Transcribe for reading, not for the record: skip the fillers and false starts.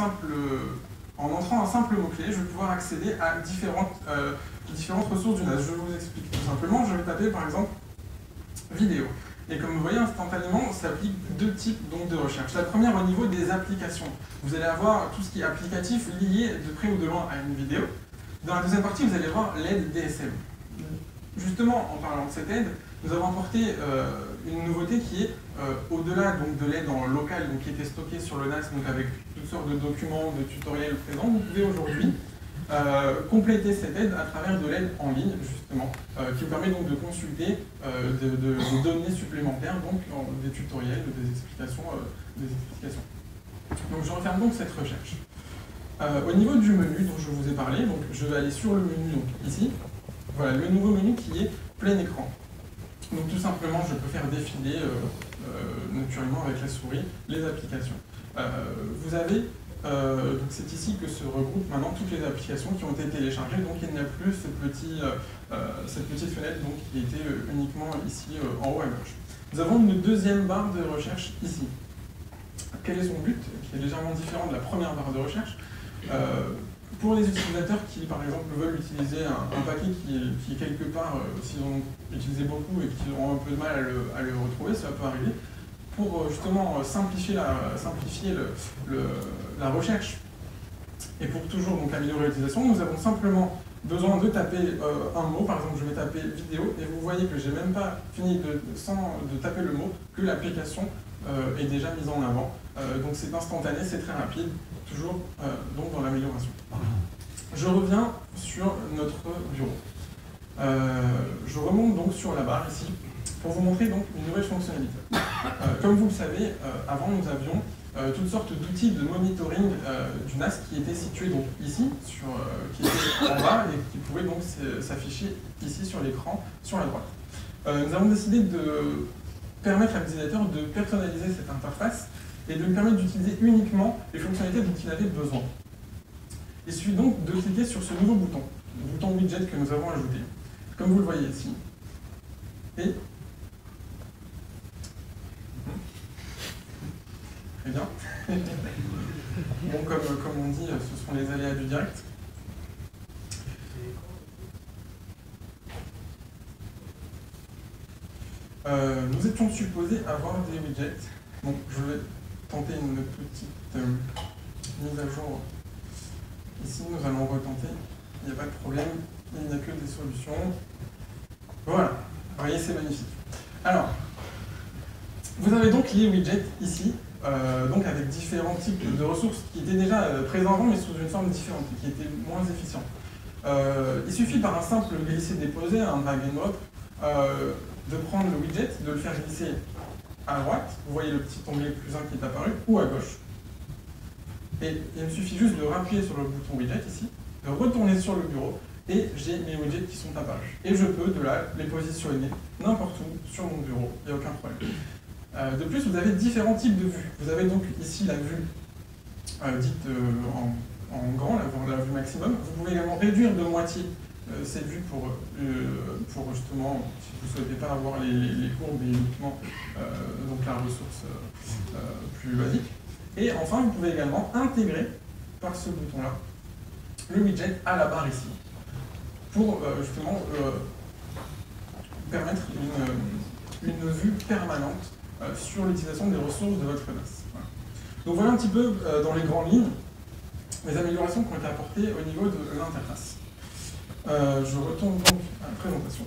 en entrant un simple mot-clé, je vais pouvoir accéder à différentes ressources du NAS. Je vous explique tout simplement. Je vais taper par exemple vidéo. Et comme vous voyez, instantanément, ça applique deux types donc, de recherche. La première au niveau des applications. Vous allez avoir tout ce qui est applicatif lié de près ou de loin à une vidéo. Dans la deuxième partie, vous allez voir l'aide DSM. Justement, en parlant de cette aide, nous avons apporté une nouveauté qui est au-delà de l'aide en local, donc, qui était stockée sur le NAS, donc avec toutes sortes de documents, de tutoriels présents. Vous pouvez aujourd'hui compléter cette aide à travers de l'aide en ligne, justement, qui vous permet donc de consulter des données supplémentaires, donc des tutoriels, des explications. Donc je referme donc cette recherche. Au niveau du menu dont je vous ai parlé, donc je vais aller sur le menu donc, ici. Voilà, le nouveau menu qui est plein écran. Donc tout simplement, je peux faire défiler naturellement avec la souris les applications. Vous avez donc c'est ici que se regroupent maintenant toutes les applications qui ont été téléchargées, donc il n'y a plus cette petite fenêtre donc, qui était uniquement ici en haut à gauche. Nous avons une deuxième barre de recherche ici. Quel est son but? Qui est légèrement différent de la première barre de recherche. Pour les utilisateurs qui, par exemple, veulent utiliser un paquet qui est quelque part, s'ils ont utilisé beaucoup et qui ont un peu de mal à le retrouver, ça peut arriver. Pour justement simplifier la recherche et pour toujours donc, améliorer l'utilisation, nous avons simplement besoin de taper un mot. Par exemple, je vais taper vidéo et vous voyez que je n'ai même pas fini de taper le mot que l'application est déjà mise en avant. Donc c'est instantané, c'est très rapide, toujours donc dans l'amélioration. Je reviens sur notre bureau. Je remonte donc sur la barre ici pour vous montrer donc une nouvelle fonctionnalité. Comme vous le savez, avant nous avions toutes sortes d'outils de monitoring du NAS qui étaient situés donc ici, qui étaient en bas et qui pouvaient donc s'afficher ici sur l'écran, sur la droite. Nous avons décidé de permettre à l'utilisateur de personnaliser cette interface et de lui permettre d'utiliser uniquement les fonctionnalités dont il avait besoin. Il suffit donc de cliquer sur ce nouveau bouton, le bouton widget que nous avons ajouté, comme vous le voyez ici. Et très bien. Bon, comme on dit, ce sont les aléas du direct. Nous étions supposés avoir des widgets. Donc, je vais tenter une petite mise à jour. Ici, nous allons retenter. Il n'y a pas de problème. Il n'y a que des solutions. Voilà. Vous voyez, c'est magnifique. Alors, vous avez donc les widgets ici, donc avec différents types de ressources qui étaient déjà présents avant, mais sous une forme différente, qui étaient moins efficients. Il suffit par un simple glisser-déposer, un drag and drop, de prendre le widget, de le faire glisser à droite, vous voyez le petit onglet plus 1 qui est apparu, ou à gauche. Et il me suffit juste de rappuyer sur le bouton widget ici, de retourner sur le bureau, et j'ai mes widgets qui sont apparus. Et je peux de là les positionner n'importe où sur mon bureau, il n'y a aucun problème. De plus, vous avez différents types de vues. Vous avez donc ici la vue dite en grand, la vue maximum. Vous pouvez également réduire de moitié cette vue pour justement, si vous ne souhaitez pas avoir les courbes et uniquement donc la ressource plus basique. Et enfin, vous pouvez également intégrer par ce bouton-là le widget à la barre ici pour justement permettre une vue permanente sur l'utilisation des ressources de votre NAS. Voilà. Donc voilà un petit peu dans les grandes lignes les améliorations qui ont été apportées au niveau de l'interface. Je retourne donc à la présentation.